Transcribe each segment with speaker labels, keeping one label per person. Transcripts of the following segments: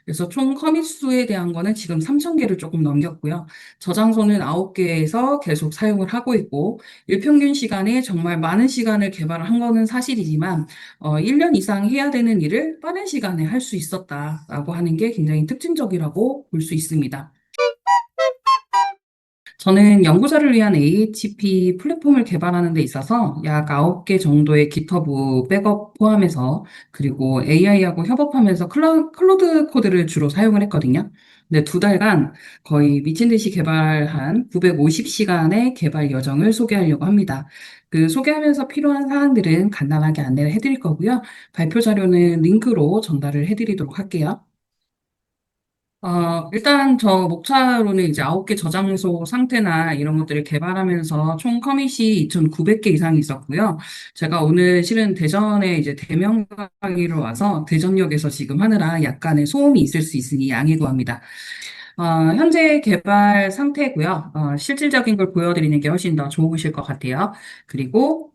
Speaker 1: 그래서 총 커밋 수에 대한 거는 지금 3,000개를 조금 넘겼고요. 저장소는 9개에서 계속 사용을 하고 있고, 일평균 시간에 정말 많은 시간을 개발을 한 거는 사실이지만, 1년 이상 해야 되는 일을 빠른 시간에 할 수 있었다라고 하는 게 굉장히 특징적이라고 볼 수 있습니다. 저는 연구자를 위한 AHP 플랫폼을 개발하는 데 있어서 약 9개 정도의 GitHub 백업 포함해서 그리고 AI하고 협업하면서 클로드 코드를 주로 사용을 했거든요. 근데 2달간 거의 미친 듯이 개발한 950시간의 개발 여정을 소개하려고 합니다. 그 소개하면서 필요한 사항들은 간단하게 안내를 해드릴 거고요. 발표 자료는 링크로 전달을 해드리도록 할게요. 일단 저 목차로는 이제 9개 저장소 상태나 이런 것들을 개발하면서 총 커밋이 2,900개 이상 있었고요. 제가 오늘 실은 대전에 이제 대면 강의로 와서 대전역에서 지금 하느라 약간의 소음이 있을 수 있으니 양해 구합니다. 현재 개발 상태고요. 실질적인 걸 보여드리는 게 훨씬 더 좋으실 것 같아요. 그리고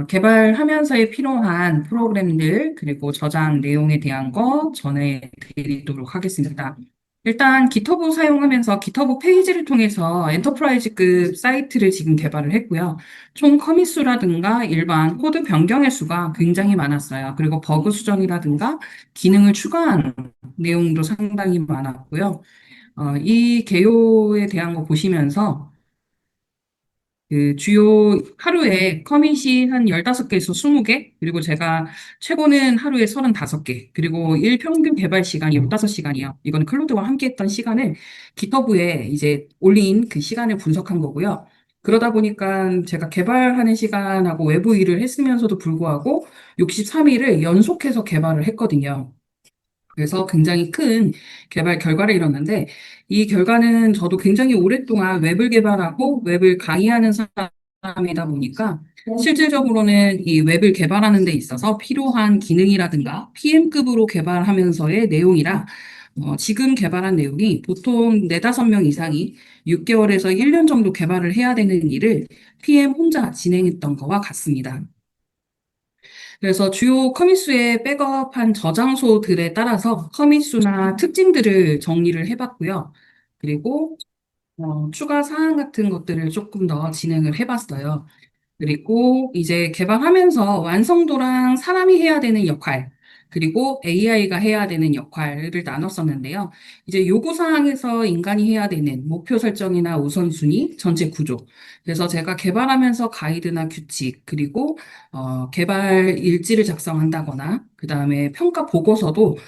Speaker 1: 개발하면서의 필요한 프로그램들, 그리고 저장 내용에 대한 거 전해드리도록 하겠습니다. 일단 GitHub 사용하면서 GitHub 페이지를 통해서 엔터프라이즈급 사이트를 지금 개발을 했고요. 총 커밋 수라든가 일반 코드 변경의 수가 굉장히 많았어요. 그리고 버그 수정이라든가 기능을 추가한 내용도 상당히 많았고요. 이 개요에 대한 거 보시면서 그 주요 하루에 커밋이 한 15개에서 20개, 그리고 제가 최고는 하루에 35개, 그리고 일평균 개발 시간이 15시간이요. 이건 클로드와 함께 했던 시간을 기터브에 이제 올린 그 시간을 분석한 거고요. 그러다 보니까 제가 개발하는 시간하고 외부 일을 했으면서도 불구하고 63일을 연속해서 개발을 했거든요. 그래서 굉장히 큰 개발 결과를 이뤘는데 이 결과는 저도 굉장히 오랫동안 웹을 개발하고 웹을 강의하는 사람이다 보니까 실질적으로는 이 웹을 개발하는 데 있어서 필요한 기능이라든가 PM급으로 개발하면서의 내용이라 지금 개발한 내용이 보통 4~5명 이상이 6개월에서 1년 정도 개발을 해야 되는 일을 PM 혼자 진행했던 거와 같습니다. 그래서 주요 커밋수의 백업한 저장소들에 따라서 커밋수나 특징들을 정리를 해봤고요. 그리고 추가 사항 같은 것들을 조금 더 진행을 해봤어요. 그리고 이제 개발하면서 완성도랑 사람이 해야 되는 역할, 그리고 AI가 해야 되는 역할을 나눴었는데요. 이제 요구사항에서 인간이 해야 되는 목표 설정이나 우선순위, 전체 구조. 그래서 제가 개발하면서 가이드나 규칙, 그리고 개발 일지를 작성한다거나, 그 다음에 평가 보고서도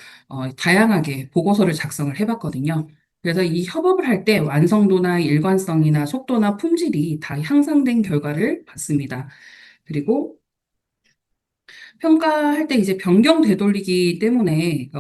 Speaker 1: 다양하게 보고서를 작성을 해봤거든요. 그래서 이 협업을 할 때 완성도나 일관성이나 속도나 품질이 다 향상된 결과를 봤습니다. 그리고 평가할 때 이제 변경 되돌리기 때문에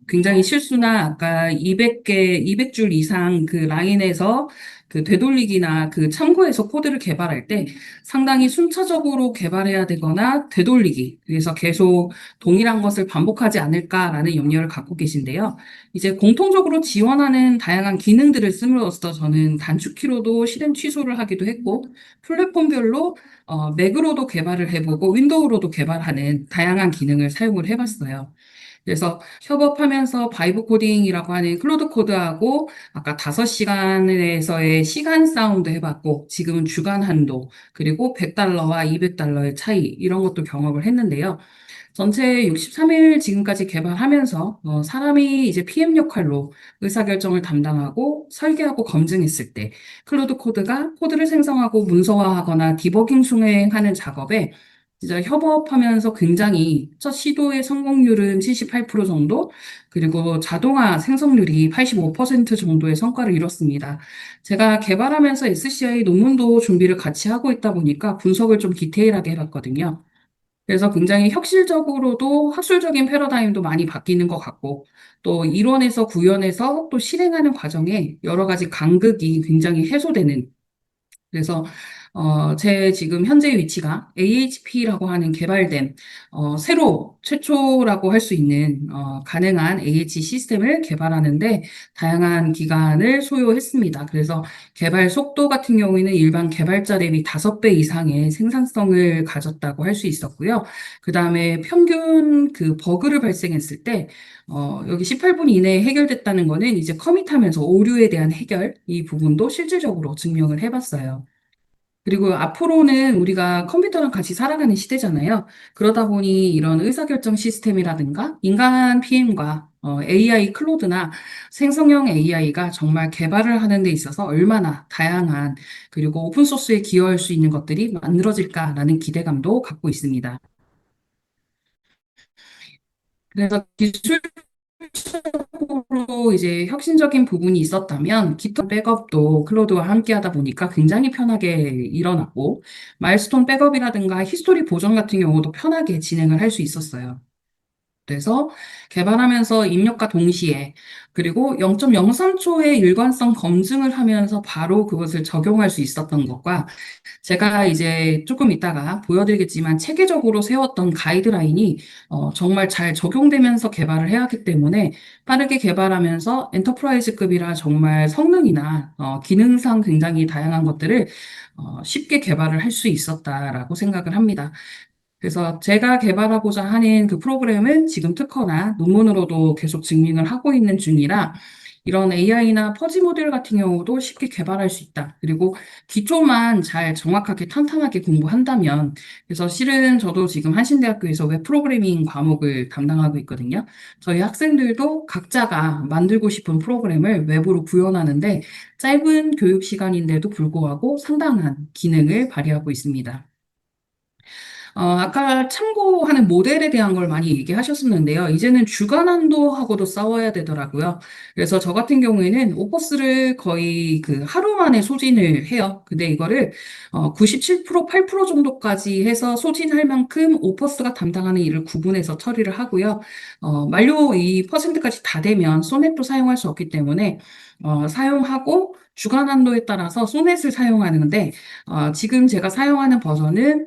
Speaker 1: 굉장히 실수나 아까 200개, 200줄 이상 그 라인에서 그 되돌리기나 그 참고해서 코드를 개발할 때 상당히 순차적으로 개발해야 되거나 되돌리기. 그래서 계속 동일한 것을 반복하지 않을까라는 염려를 갖고 계신데요. 이제 공통적으로 지원하는 다양한 기능들을 씀으로써 저는 단축키로도 실행 취소를 하기도 했고 플랫폼별로 맥으로도 개발을 해보고 윈도우로도 개발하는 다양한 기능을 사용을 해봤어요. 그래서 협업하면서 바이브 코딩이라고 하는 클로드 코드하고 아까 5시간에서의 시간 싸움도 해봤고 지금은 주간 한도 그리고 $100와 $200의 차이 이런 것도 경험을 했는데요. 전체 63일 지금까지 개발하면서 사람이 이제 PM 역할로 의사결정을 담당하고 설계하고 검증했을 때 클로드 코드가 코드를 생성하고 문서화하거나 디버깅 수행하는 작업에 진짜 협업하면서 굉장히 첫 시도의 성공률은 78% 정도, 그리고 자동화 생성률이 85% 정도의 성과를 이뤘습니다. 제가 개발하면서 SCI 논문도 준비를 같이 하고 있다 보니까 분석을 좀 디테일하게 해봤거든요. 그래서 굉장히 혁실적으로도 학술적인 패러다임도 많이 바뀌는 것 같고, 또 이론에서 구현해서 또 실행하는 과정에 여러 가지 간극이 굉장히 해소되는, 그래서 제 지금 현재 위치가 AHP라고 하는 개발된, 새로 최초라고 할 수 있는, 가능한 AH 시스템을 개발하는데 다양한 기간을 소요했습니다. 그래서 개발 속도 같은 경우에는 일반 개발자 대비 5배 이상의 생산성을 가졌다고 할 수 있었고요. 그 다음에 평균 그 버그를 발생했을 때, 여기 18분 이내에 해결됐다는 거는 이제 커밋하면서 오류에 대한 해결, 이 부분도 실질적으로 증명을 해봤어요. 그리고 앞으로는 우리가 컴퓨터랑 같이 살아가는 시대잖아요. 그러다 보니 이런 의사결정 시스템이라든가 인간 PM과 AI 클로드나 생성형 AI가 정말 개발을 하는 데 있어서 얼마나 다양한 그리고 오픈소스에 기여할 수 있는 것들이 만들어질까라는 기대감도 갖고 있습니다. 그래서 기술적으로 이제 혁신적인 부분이 있었다면 깃허브 백업도 클로드와 함께 하다 보니까 굉장히 편하게 일어났고 마일스톤 백업이라든가 히스토리 보존 같은 경우도 편하게 진행을 할 수 있었어요. 그래서 개발하면서 입력과 동시에 그리고 0.03초의 일관성 검증을 하면서 바로 그것을 적용할 수 있었던 것과 제가 이제 조금 이따가 보여드리겠지만 체계적으로 세웠던 가이드라인이 정말 잘 적용되면서 개발을 해야 하기 때문에 빠르게 개발하면서 엔터프라이즈급이라 정말 성능이나 기능상 굉장히 다양한 것들을 쉽게 개발을 할 수 있었다라고 생각을 합니다. 그래서 제가 개발하고자 하는 그 프로그램은 지금 특허나 논문으로도 계속 증명을 하고 있는 중이라 이런 AI나 퍼지 모듈 같은 경우도 쉽게 개발할 수 있다. 그리고 기초만 잘 정확하게 탄탄하게 공부한다면, 그래서 실은 저도 지금 한신대학교에서 웹 프로그래밍 과목을 담당하고 있거든요. 저희 학생들도 각자가 만들고 싶은 프로그램을 웹으로 구현하는데 짧은 교육 시간인데도 불구하고 상당한 기능을 발휘하고 있습니다. 아까 참고하는 모델에 대한 걸 많이 얘기하셨었는데요. 이제는 주간한도하고도 싸워야 되더라고요. 그래서 저 같은 경우에는 오퍼스를 거의 그 하루 만에 소진을 해요. 근데 이거를 97%, 8% 정도까지 해서 소진할 만큼 오퍼스가 담당하는 일을 구분해서 처리를 하고요. 만료 이 퍼센트까지 다 되면 소넷도 사용할 수 없기 때문에 사용하고 주간 한도에 따라서 소넷을 사용하는데 지금 제가 사용하는 버전은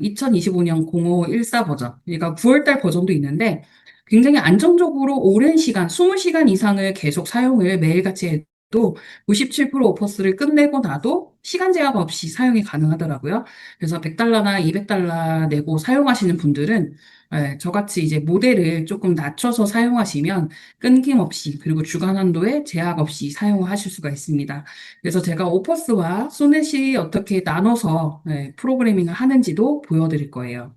Speaker 1: 2025년 0514 버전, 그러니까 9월달 버전도 있는데 굉장히 안정적으로 오랜 시간, 20시간 이상을 계속 사용을 매일같이 해도 97% 오퍼스를 끝내고 나도 시간 제한 없이 사용이 가능하더라고요. 그래서 100달러나 200달러 내고 사용하시는 분들은 저같이 이제 모델을 조금 낮춰서 사용하시면 끊김없이 그리고 주간 한도에 제약 없이 사용하실 수가 있습니다. 그래서 제가 오퍼스와 소넷이 어떻게 나눠서 프로그래밍을 하는지도 보여드릴 거예요.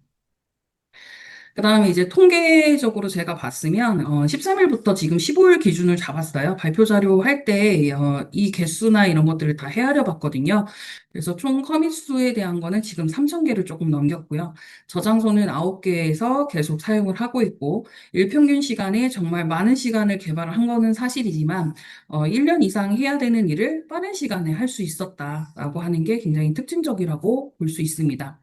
Speaker 1: 그다음에 이제 통계적으로 제가 봤으면 13일부터 지금 15일 기준을 잡았어요. 발표 자료 할 때 이 개수나 이런 것들을 다 헤아려 봤거든요. 그래서 총 커밋 수에 대한 거는 지금 3,000개를 조금 넘겼고요. 저장소는 9개에서 계속 사용을 하고 있고 일평균 시간에 정말 많은 시간을 개발을 한 거는 사실이지만 1년 이상 해야 되는 일을 빠른 시간에 할 수 있었다라고 하는 게 굉장히 특징적이라고 볼 수 있습니다.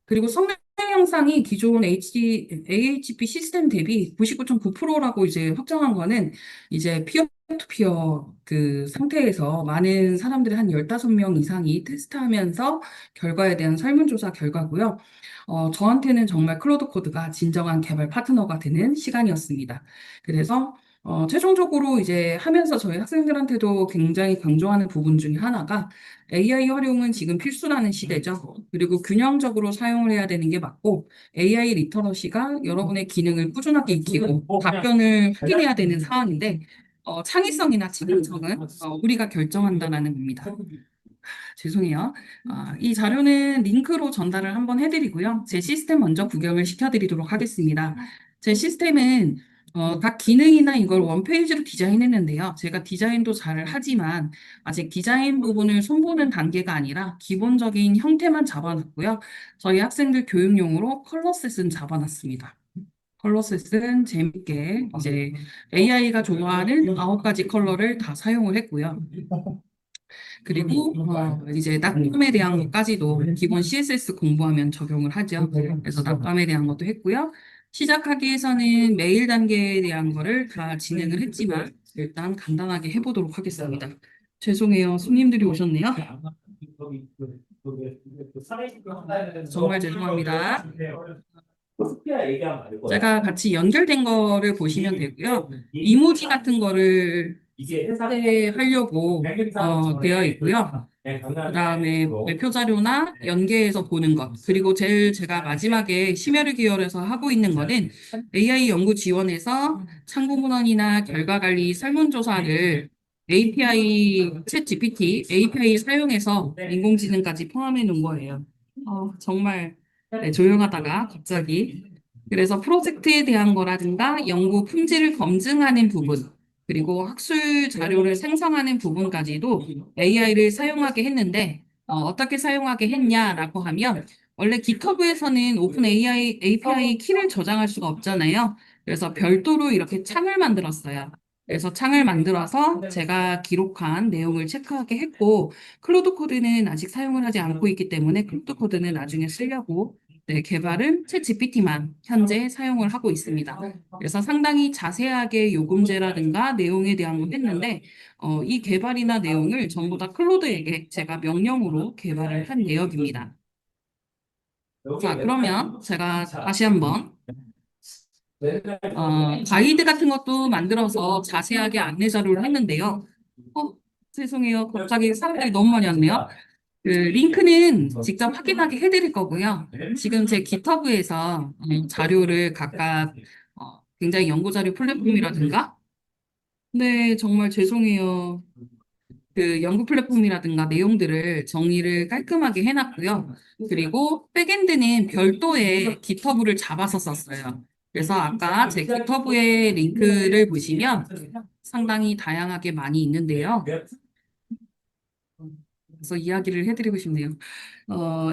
Speaker 1: 그리고 성능 향상이 기존 AHP 시스템 대비 99.9%라고 이제 확정한 거는 이제 피어 투 피어 그 상태에서 많은 사람들이 한 15명 이상이 테스트하면서 결과에 대한 설문조사 결과고요. 저한테는 정말 클로드 코드가 진정한 개발 파트너가 되는 시간이었습니다. 그래서 최종적으로 이제 하면서 저희 학생들한테도 굉장히 강조하는 부분 중에 하나가 AI 활용은 지금 필수라는 시대죠. 그리고 균형적으로 사용을 해야 되는 게 맞고 AI 리터러시가 여러분의 기능을 꾸준하게 익히고 답변을 확인해야 되는 상황인데 창의성이나 창의성은 우리가 결정한다라는 겁니다. 죄송해요. 이 자료는 링크로 전달을 한번 해드리고요. 제 시스템 먼저 구경을 시켜드리도록 하겠습니다. 제 시스템은 각 기능이나 이걸 원페이지로 디자인했는데요. 제가 디자인도 잘 하지만 아직 디자인 부분을 손보는 단계가 아니라 기본적인 형태만 잡아놨고요. 저희 학생들 교육용으로 컬러셋은 잡아놨습니다. 컬러셋은 재밌게 이제 AI가 좋아하는 9가지 컬러를 다 사용을 했고요. 그리고 이제 낙감에 대한 것까지도 기본 CSS 공부하면 적용을 하죠. 그래서 낙감에 대한 것도 했고요. 시작하기 위해서는 메일 단계에 대한 거를 다 진행을 했지만 일단 간단하게 해보도록 하겠습니다. 죄송해요. 손님들이 오셨네요. 정말 죄송합니다. 제가 같이 연결된 거를 보시면 되고요. 이모지 같은 거를 하려고 되어 있고요. 그다음에 매표 자료나 연계해서 보는 것, 그리고 제일 제가 마지막에 심혈을 기울여서 하고 있는 거는 AI 연구 지원에서 참고 문헌이나 결과 관리 설문조사를 API, 챗 GPT, API 사용해서 인공지능까지 포함해 놓은 거예요. 정말 네, 조용하다가 갑자기. 그래서 프로젝트에 대한 거라든가 연구 품질을 검증하는 부분, 그리고 학술 자료를 생성하는 부분까지도 AI를 사용하게 했는데, 어떻게 사용하게 했냐라고 하면, 원래 GitHub에서는 오픈 AI, API 키를 저장할 수가 없잖아요. 그래서 별도로 이렇게 창을 만들었어요. 그래서 창을 만들어서 제가 기록한 내용을 체크하게 했고, 클로드 코드는 아직 사용을 하지 않고 있기 때문에 클로드 코드는 나중에 쓰려고 네, 개발은 챗GPT만 현재 사용을 하고 있습니다. 그래서 상당히 자세하게 요금제라든가 내용에 대한 걸 했는데, 이 개발이나 내용을 전부 다 클로드에게 제가 명령으로 개발을 한 내역입니다. 자, 그러면 제가 다시 한번 가이드 같은 것도 만들어서 자세하게 안내 자료를 했는데요. 어, 죄송해요. 갑자기 사람들이 너무 많이 왔네요. 그 링크는 직접 확인하게 해드릴 거고요. 지금 제 GitHub에서 자료를 각각 굉장히 연구 자료 플랫폼이라든가 네, 정말 죄송해요. 그 연구 플랫폼이라든가 내용들을 정리를 깔끔하게 해놨고요. 그리고 백엔드는 별도의 GitHub를 잡아서 썼어요. 그래서 아까 제 GitHub의 링크를 보시면 상당히 다양하게 많이 있는데요. 그래서 이야기를 해드리고 싶네요.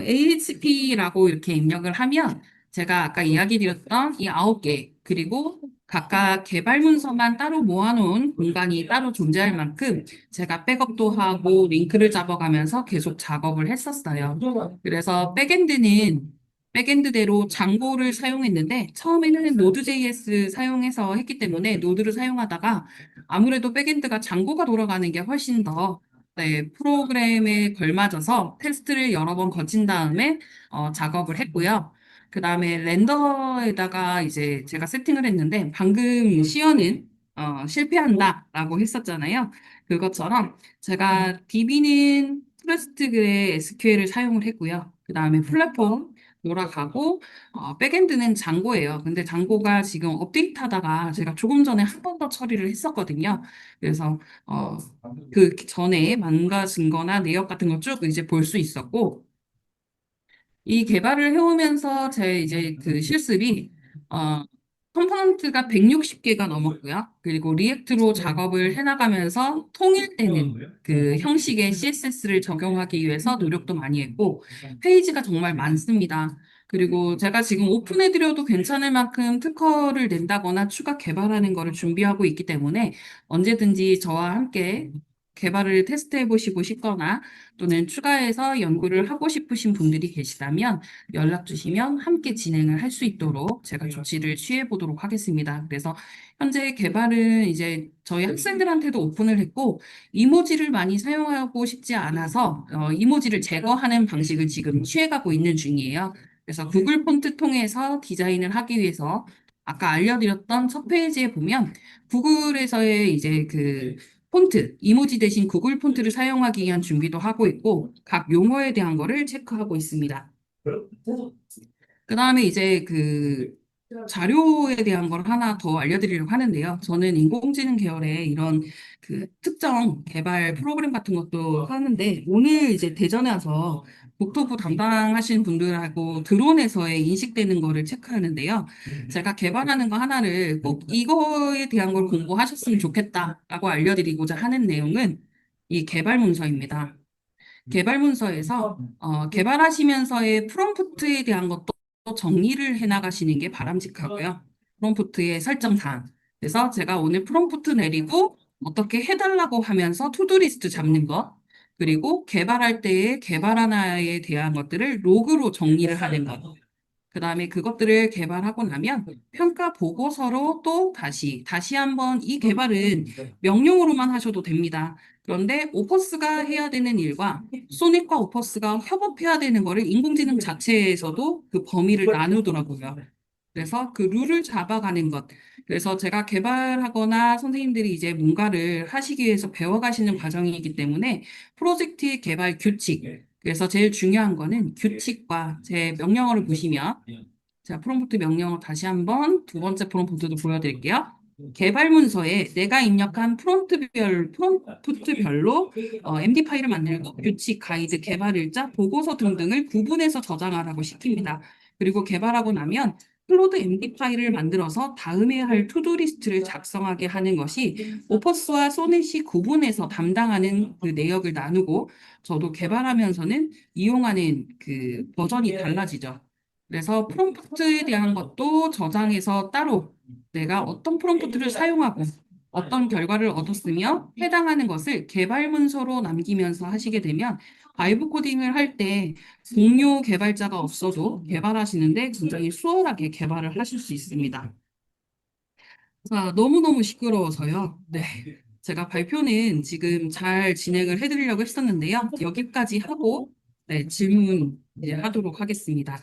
Speaker 1: AHP라고 이렇게 입력을 하면 제가 아까 이야기 드렸던 이 9개, 그리고 각각 개발 문서만 따로 모아놓은 공간이 따로 존재할 만큼 제가 백업도 하고 링크를 잡아가면서 계속 작업을 했었어요. 그래서 백엔드대로 장고를 사용했는데 처음에는 Node.js 사용해서 했기 때문에 노드를 사용하다가 아무래도 백엔드가 장고가 돌아가는 게 훨씬 더 네, 프로그램에 걸맞아서 테스트를 여러 번 거친 다음에 작업을 했고요. 그 다음에 렌더에다가 이제 제가 세팅을 했는데 방금 시연은 실패한다라고 했었잖아요. 그것처럼 제가 DB는 프레스트그의 SQL을 사용을 했고요. 그 다음에 플랫폼 돌아가고 백엔드는 장고예요. 근데 장고가 지금 업데이트하다가 제가 조금 전에 한 번 더 처리를 했었거든요. 그래서 그 전에 망가진 거나 내역 같은 걸 쭉 이제 볼 수 있었고, 이 개발을 해오면서 제 이제 그 실습이, 컴포넌트가 160개가 넘었고요. 그리고 리액트로 작업을 해나가면서 통일되는 그 형식의 CSS를 적용하기 위해서 노력도 많이 했고, 페이지가 정말 많습니다. 그리고 제가 지금 오픈해드려도 괜찮을 만큼 특허를 낸다거나 추가 개발하는 거를 준비하고 있기 때문에 언제든지 저와 함께 개발을 테스트해 보시고 싶거나 또는 추가해서 연구를 하고 싶으신 분들이 계시다면 연락 주시면 함께 진행을 할 수 있도록 제가 조치를 취해 보도록 하겠습니다. 그래서 현재 개발은 이제 저희 학생들한테도 오픈을 했고 이모지를 많이 사용하고 싶지 않아서 이모지를 제거하는 방식을 지금 취해가고 있는 중이에요. 그래서 구글 폰트 통해서 디자인을 하기 위해서 아까 알려드렸던 첫 페이지에 보면 구글에서의 이제 그 폰트, 이모지 대신 구글 폰트를 사용하기 위한 준비도 하고 있고 각 용어에 대한 거를 체크하고 있습니다. 그 다음에 이제 그 자료에 대한 걸 하나 더 알려드리려고 하는데요. 저는 인공지능 계열의 이런 그 특정 개발 프로그램 같은 것도 하는데 오늘 이제 대전에 와서 국토부 담당하신 분들하고 드론에서의 인식되는 거를 체크하는데요. 제가 개발하는 거 하나를 꼭 이거에 대한 걸 공부하셨으면 좋겠다라고 알려드리고자 하는 내용은 이 개발 문서입니다. 개발 문서에서 개발하시면서의 프롬프트에 대한 것도 정리를 해나가시는 게 바람직하고요. 프롬프트의 설정 사항. 그래서 제가 오늘 프롬프트 내리고 어떻게 해달라고 하면서 투두리스트 잡는 것, 그리고 개발할 때의 개발 하나에 대한 것들을 로그로 정리를 하는 것. 그다음에 그것들을 개발하고 나면 평가 보고서로 또 다시 한번 이 개발은 명령으로만 하셔도 됩니다. 그런데 오퍼스가 해야 되는 일과 소닉과 오퍼스가 협업해야 되는 거를 인공지능 자체에서도 그 범위를 나누더라고요. 그래서 그 룰을 잡아가는 것. 그래서 제가 개발하거나 선생님들이 이제 뭔가를 하시기 위해서 배워가시는 과정이기 때문에 프로젝트 개발 규칙. 그래서 제일 중요한 거는 규칙과 제 명령어를 보시면 자, 프롬프트 명령어 다시 한번 두 번째 프롬프트도 보여드릴게요. 개발 문서에 내가 입력한 프롬프트별로 MD 파일을 만들고 규칙, 가이드, 개발 일자, 보고서 등등을 구분해서 저장하라고 시킵니다. 그리고 개발하고 나면 클로드 MD 파일을 만들어서 다음에 할 투두 리스트를 작성하게 하는 것이 오퍼스와 소넷이 구분해서 담당하는 그 내역을 나누고 저도 개발하면서는 이용하는 그 버전이 달라지죠. 그래서 프롬프트에 대한 것도 저장해서 따로 내가 어떤 프롬프트를 사용하고 어떤 결과를 얻었으며 해당하는 것을 개발 문서로 남기면서 하시게 되면 바이브 코딩을 할 때 동료 개발자가 없어도 개발하시는데 굉장히 수월하게 개발을 하실 수 있습니다. 자, 너무너무 시끄러워서요. 네. 제가 발표는 지금 잘 진행을 해드리려고 했었는데요. 여기까지 하고 네, 질문 이제 하도록 하겠습니다.